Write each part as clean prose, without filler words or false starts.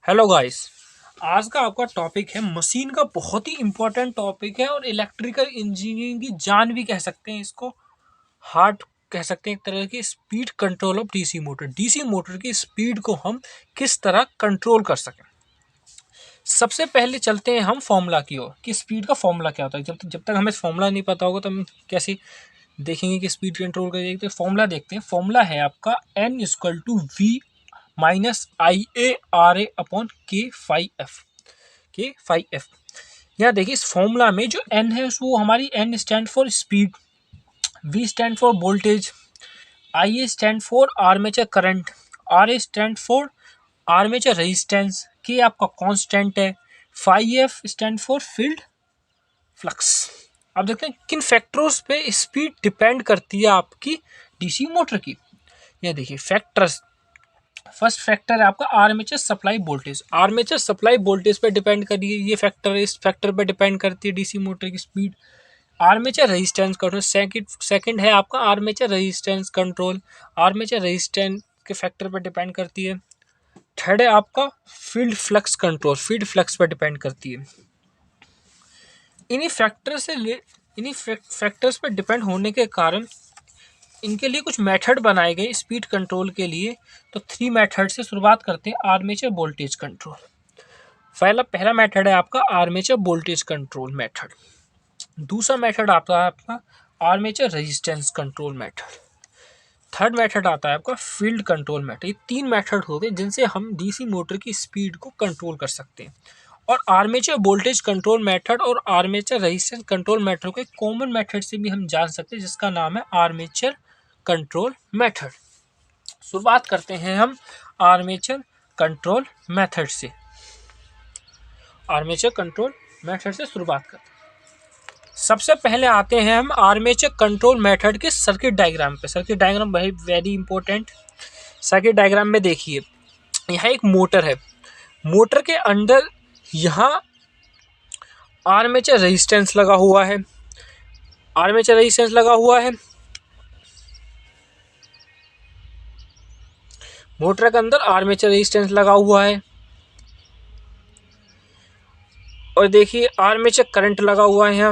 Hello guys. आज का आपका टॉपिक है मशीन का बहुत ही इंपॉर्टेंट टॉपिक है और इलेक्ट्रिकल इंजीनियरिंग की जान भी कह सकते हैं इसको, हार्ट कह सकते हैं एक तरह की। Speed control of DC motor की स्पीड को हम किस तरह कंट्रोल कर सकें। सबसे पहले चलते हैं हम फॉर्मूला की ओर कि स्पीड का फॉर्मूला क्या होता है। जब तक हमें फॉर्मूला नहीं पता होगा तो हम कैसे देखेंगे कि स्पीड कंट्रोल करेगी। तो फॉर्मूला देखते हैं। फॉर्मूला है आपका N=V minus IA RA upon K5F। यहाँ देखिए इस फॉर्मूला में जो N है वो हमारी N stand for speed, V stand for voltage, IA stand for armature current, RA stand for armature resistance, K आपका कांस्टेंट है, 5F stand for field flux. अब देखते हैं किन फैक्टर्स पे स्पीड डिपेंड करती है आपकी डीसी मोटर की। ये देखिए फैक्टर्स। फर्स्ट फैक्टर है आपका armature supply voltage. Armature supply voltage पे डिपेंड करिए, ये फैक्टर है। इस फैक्टर पे डिपेंड करती है डीसी मोटर की speed. Armature resistance control second है आपका armature resistance control. Armature resistance के फैक्टर पे डिपेंड करती है। थर्ड है आपका field flux control, field flux पे डिपेंड करती है। इन्हीं फैक्टर्स पे डिपेंड होने के कारण इनके लिए कुछ मेथड बनाए गए स्पीड कंट्रोल के लिए। तो 3 मेथड से शुरुआत करते हैं। Armature voltage control. पहला मेथड है आपका आर्मेचर वोल्टेज कंट्रोल मेथड। दूसरा मेथड आता है आपका armature resistance control method. Third method आता है आपका फील्ड कंट्रोल मेथड। ये 3 मेथड होते हैं जिनसे हम डीसी मोटर की स्पीड को कंट्रोल कर सकते हैं। और आर्मेचर वोल्टेज कंट्रोल मेथड और आर्मेचर रेजिस्टेंस कंट्रोल मेथड को एक कॉमन मेथड से भी हम जान सकते हैं जिसका नाम है आर्मेचर कंट्रोल मेथड। शुरुआत करते हैं हम आर्मेचर कंट्रोल मेथड से। आर्मेचर कंट्रोल मेथड से शुरुआत करते हैं। सबसे पहले आते हैं हम आर्मेचर कंट्रोल मेथड के सर्किट डायग्राम पे। Circuit diagram very important. Circuit diagram में देखिए यहाँ एक मोटर है। मोटर के अंदर यहाँ आर्मेचर रेजिस्टेंस लगा हुआ है। आर्मेचर रेजिस्टेंस लगा हुआ है। मोटर के अंदर आर्मेचर रेजिस्टेंस लगा हुआ है और देखिए आर्मेचर करंट लगा हुआ है।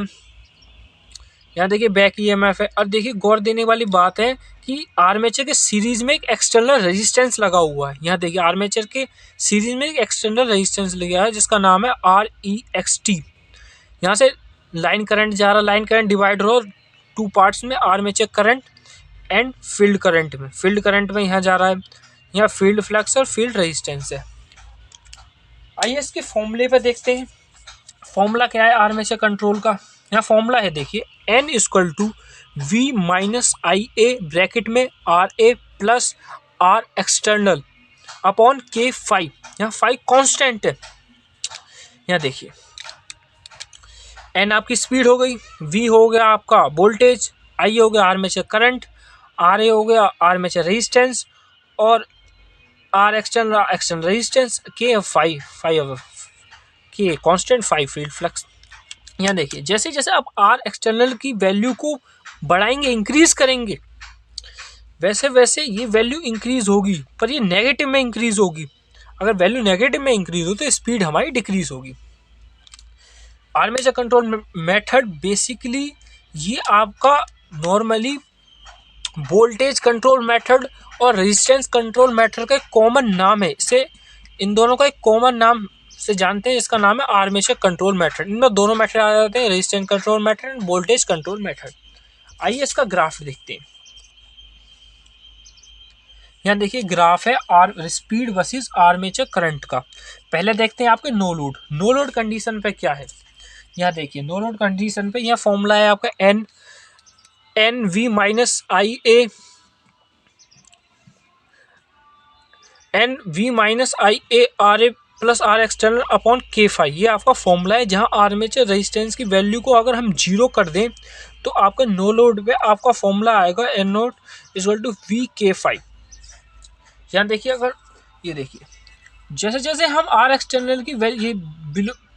यहाँ देखिए बैक ईएमएफ है। और देखिए गौर देने वाली बात है कि आर्मेचर के सीरीज में एक एक्सटर्नल रेजिस्टेंस लगा हुआ है। यहाँ देखिए आर्मेचर के सीरीज में एक एक्सटर्नल रेजिस्टेंस लगा है जिसका नाम है REXT। यहाँ से लाइन करंट जा रहा। लाइन करंट डिवाइड हो 2 पार्ट्स में, armature current and field current में। फील्ड करंट में यहाँ जा रहा है। यहाँ फील्ड फ्लक्स और फील्ड रेजिस्टेंस है। आइए इसके फॉर्मूले पे देखते हैं। फॉर्मूला क्या है आर्मेचर कंट्रोल का। यहाँ फॉर्मूला है देखिए N=V माइनस IA ब्रैकेट में RA plus R external upon K5। यहाँ 5 कांस्टेंट है। यहाँ देखिए N आपकी स्पीड हो गई, V हो गया आपका वोल्टेज, I हो गया आर्मेचर करंट, RA हो गया आर्मेचर रेजिस्टेंस और R एक्सटर्नल रेजिस्टेंस, K5 के कांस्टेंट 5 फील्ड फ्लक्स। यहाँ देखिए जैसे जैसे आप R एक्सटर्नल की वैल्यू को बढ़ाएंगे, इंक्रीज करेंगे, वैसे वैसे ये वैल्यू इंक्रीज होगी, पर ये नेगेटिव में इंक्रीज होगी। अगर वैल्यू नेगेटिव में इंक्रीज हो तो स्पीड हमारी डिक्रीज होगी। आर्मेचर कंट्रोल मेथड बेसिकली ये आपका नॉर्मली वोल्टेज कंट्रोल मेथड और रेजिस्टेंस कंट्रोल मेथड का एक कॉमन नाम है। इसे इन दोनों का एक कॉमन नाम से जानते हैं, इसका नाम है आर्मेचर कंट्रोल मेथड। इनमें दोनों मेथड आ जाते हैं, resistance control method end voltage control method. आइए इसका ग्राफ देखते हैं। यहाँ देखिए ग्राफ है स्पीड वर्सेस आर्मेचर करंट का। पहले देखते हैं आपके no load. No load condition पे क्या है। यहाँ देखिए नो लोड कंडीशन पे यहाँ फॉर्मूला है आपका NV minus IA RA plus R external upon K5। ये आपका फॉर्मूला है जहां आर्मेचर रेजिस्टेंस की वैल्यू को अगर हम 0 कर दें तो आपका नो लोड पे आपका फॉर्मूला आएगा N0 = VK5। यहाँ देखिए अगर ये देखिए जैसे जैसे हम R एक्सटर्नल की value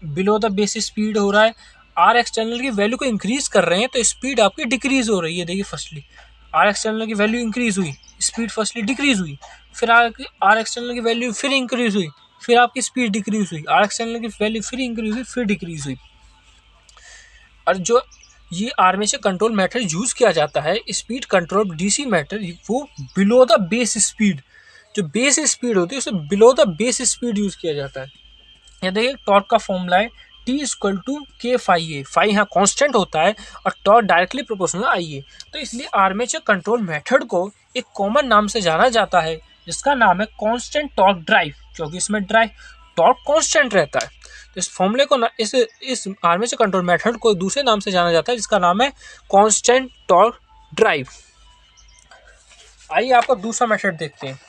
below the basis speed हो रहा है, R एक्सटर्नल की वैल्यू को इंक्रीज कर रहे हैं तो स्पीड आपकी डिक्रीज हो रही है। देखिए फर्स्टली R एक्सटर्नल की वैल्यू इंक्रीज हुई, स्पीड फर्स्टली डिक्रीज हुई, फिर R एक्सटर्नल की वैल्यू फिर इंक्रीज हुई, फिर आपकी स्पीड डिक्रीज हुई, आर एक्सटर्नल की वैल्यू फिर इंक्रीज हुई, फिर डिक्रीज हुई। और जो ये आर्मेचर कंट्रोल मेथड यूज किया जाता है स्पीड कंट्रोल डीसी मेथड, वो बिलो द बेस स्पीड, जो बेस स्पीड होती है उसे below the base speed use किया जाता है। ये देखिए टॉर्क का फॉर्मूला है T इक्वल टू के फाई ए, फाई यहाँ कॉन्स्टेंट होता है और टॉर्क डायरेक्टली प्रोपोर्शनल आई ए। तो इसलिए आर्मेचर कंट्रोल मेथड को एक कॉमन नाम से जाना जाता है जिसका नाम है कांस्टेंट टॉर्क ड्राइव, क्योंकि इसमें ड्राइव टॉर्क कांस्टेंट रहता है। तो इस फॉर्मूले को इस आर्मेचर कंट्रोल मेथड को दूसरे नाम से जाना जाता है जिसका नाम है कांस्टेंट टॉर्क ड्राइव। आइए आपका दूसरा मेथड देखते हैं।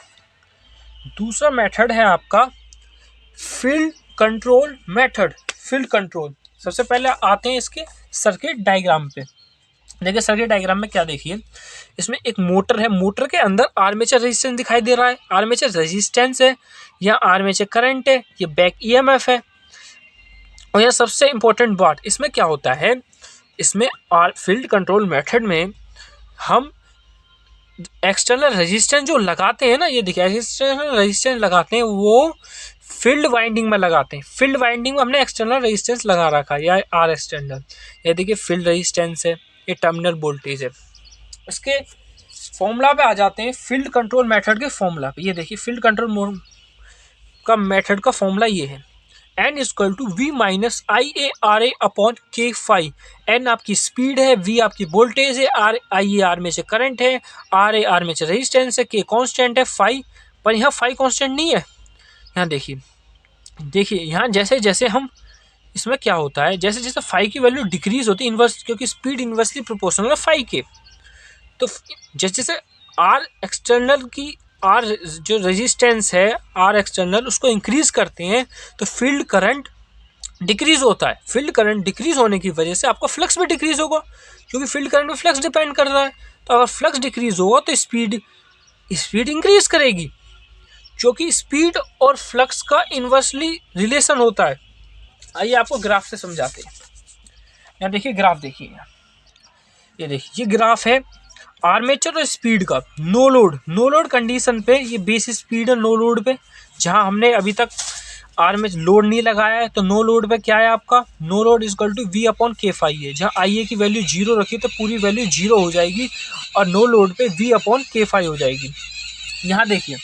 दूसरा मेथड है आपका field control method. Field control, सबसे पहले आते हैं इसके सर्किट डायग्राम पे। देखिए सर्किट डायग्राम में क्या देखिए, इसमें एक मोटर है, मोटर के अंदर आर्मेचर रेजिस्टेंस दिखाई दे रहा है, आर्मेचर रेजिस्टेंस है, यहाँ आर्मेचर करंट है, ये बैक ईएमएफ है। और यहाँ सबसे इंपॉर्टेंट बात इसमें क्या होता है, इसमें फील्ड कंट्रोल मेथड में हम एक्सटर्नल रेजिस्टेंस जो लगाते हैं ना, ये देखिए एक्सटर्नल रेजिस्टेंस लगाते हैं वो फील्ड वाइंडिंग में लगाते हैं। फील्ड वाइंडिंग में हमने एक्सटर्नल रेजिस्टेंस लगा रखा है, या आर एक्सटर्नल। ये देखिए फील्ड रेजिस्टेंस है, ये टर्मिनल वोल्टेज है। इसके फॉर्मूला पे आ जाते हैं, फील्ड कंट्रोल मेथड के फॉर्मूला पे। ये देखिए फील्ड कंट्रोल का मेथड का फॉर्मूला ये है, N equal to V minus I A R A upon K phi. N आपकी स्पीड है, वी आपकी वोल्टेज है, आर आई ए आर में से करंट है, आर ए आर में से रेजिस्टेंस है, के कांस्टेंट है, फाई पर यहाँ फाई कांस्टेंट नहीं है। यहाँ देखिए यहाँ जैसे जैसे हम इसमें क्या होता है, जैसे जैसे फाई की वैल्यू डिक्रीज होती है इन्वर्स, क्योंकि स्पीड इन्वर्सली प्रोपोर्शनल है फाई के। तो जैसे जैसे आर एक्सटर्नल की आर जो रेजिस्टेंस है आर एक्सटर्नल उसको इंक्रीज करते हैं तो फील्ड करंट डिक्रीज होता है। फील्ड करंट डिक्रीज होने की वजह से आपका फ्लक्स भी डिक्रीज होगा, क्योंकि फील्ड करंट में फ्लक्स डिपेंड कर रहा है। तो अगर फ्लक्स डिक्रीज होगा तो स्पीड इंक्रीज करेगी, क्योंकि स्पीड और फ्लक्स का इन्वर्सली रिलेशन होता है। आइए आपको ग्राफ से समझाते हैं। यहाँ देखिए ग्राफ देखिए, ये देखिए ये ग्राफ है आर्मेचर और स्पीड का नो लोड कंडीशन पे। ये बेस स्पीड है नो लोड पे, जहां हमने अभी तक आर्मेचर लोड नहीं लगाया है। तो नो लोड पे क्या है आपका, no load equal to V upon K phi है। जहां आई ए की वैल्यू 0 रखी तो पूरी वैल्यू 0 हो जाएगी और नो लोड पे वी अपॉन के फाई हो जाएगी। यहाँ देखिए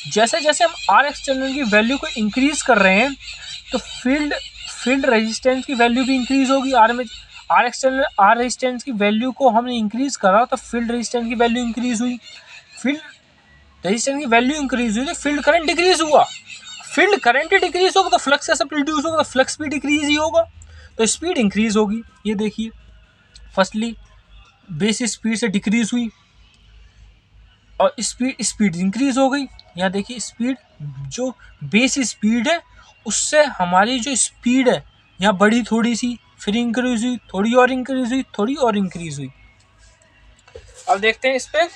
जैसे जैसे हम आर एक्सटर्नल की वैल्यू को इंक्रीज कर रहे हैं तो फील्ड रेजिस्टेंस की वैल्यू भी इंक्रीज होगी। आर एक्सटर्नल आर रेजिस्टेंस की वैल्यू को हमने इंक्रीज करा तो फील्ड रेजिस्टेंस की वैल्यू इंक्रीज हुई, फील्ड रेजिस्टेंस की वैल्यू इंक्रीज हुई तो फील्ड करंट डिक्रीज हुआ। फील्ड करंट डिक्रीज होगा तो फ्लक्स कैसे प्रोड्यूस होगा, तो फ्लक्स भी डिक्रीज ही होगा, तो स्पीड इंक्रीज होगी। ये देखिए फर्स्टली बेस स्पीड से डिक्रीज हुई और स्पीड इंक्रीज हो गई। यहाँ देखिए स्पीड जो बेस स्पीड है उससे हमारी जो स्पीड है यहाँ बढ़ी थोड़ी सी, फिर इंक्रीज हुई, थोड़ी और इंक्रीज हुई, थोड़ी और इंक्रीज हुई। अब देखते हैं इस पे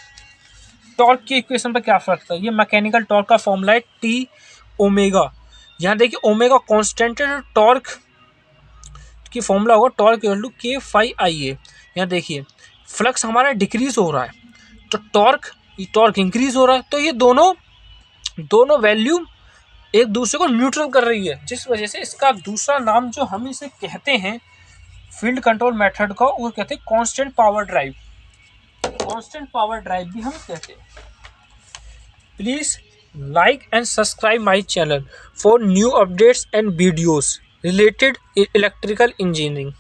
टॉर्क की इक्वेशन पर क्या फर्क था। ये मैकेनिकल टॉर्क का फॉर्मूला है टी ओमेगा। यहाँ देखिए ओमेगा कांस्टेंट है, टॉर्क की फॉर्मूला होगा टॉर्क इक्वल टू के फाई आई ए। यहाँ देखिए फ्लक्स हमारा डिक्रीज हो रहा है तो टॉर्क इंक्रीज हो रहा है, तो ये दोनों वैल्यू एक दूसरे को न्यूट्रल कर रही है, जिस वजह से इसका दूसरा नाम जो हम इसे कहते हैं फील्ड कंट्रोल मेथड का, वो कहते हैं constant power drive. Constant power drive भी हम कहते हैं। Please like and subscribe my channel for new updates and videos related electrical engineering.